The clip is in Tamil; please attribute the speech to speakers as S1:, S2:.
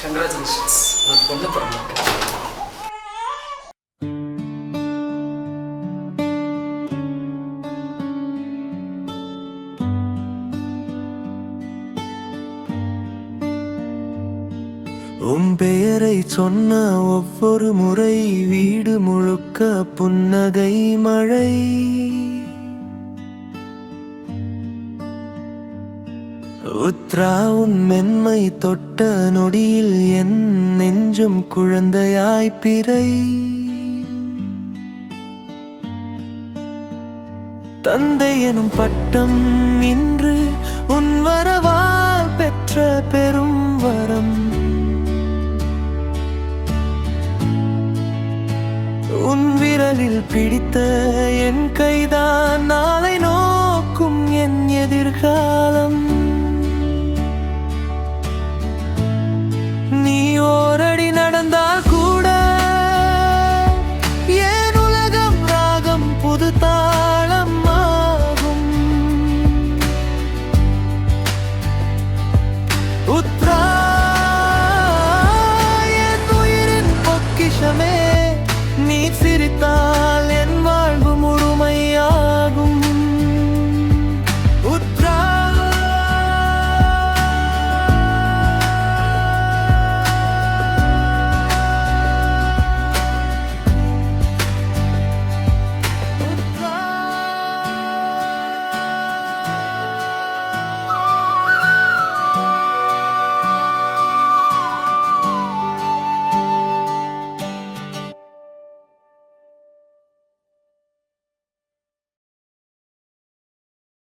S1: கங்க்ராச்சுலேஷன்ஸ், ஒரு பொண்ணு பிறந்திருக்கு.
S2: உன் பெயரை சொன்ன ஒவ்வொரு முறை வீடு முழுக்க புன்னகை மழை. உத்ரா உன் மென்மை தொட்ட நொடியில் என் நெஞ்சும் குழந்தையாய் பிறை. தந்தை எனும் பட்டம் இன்று உன் வரவால் பெற்ற பெரும் வரம். உன் விரலில் பிடித்த என் கைதான் நாளை நோக்கும் என் எதிர்காலம். நீ ஓரடி நடந்தால் கூட என் உலகம் ராகம் புது தாளம் ஆகும். உத்ரா என் உயிரின் பொக்கிஷமே, நீ சிரித்தால்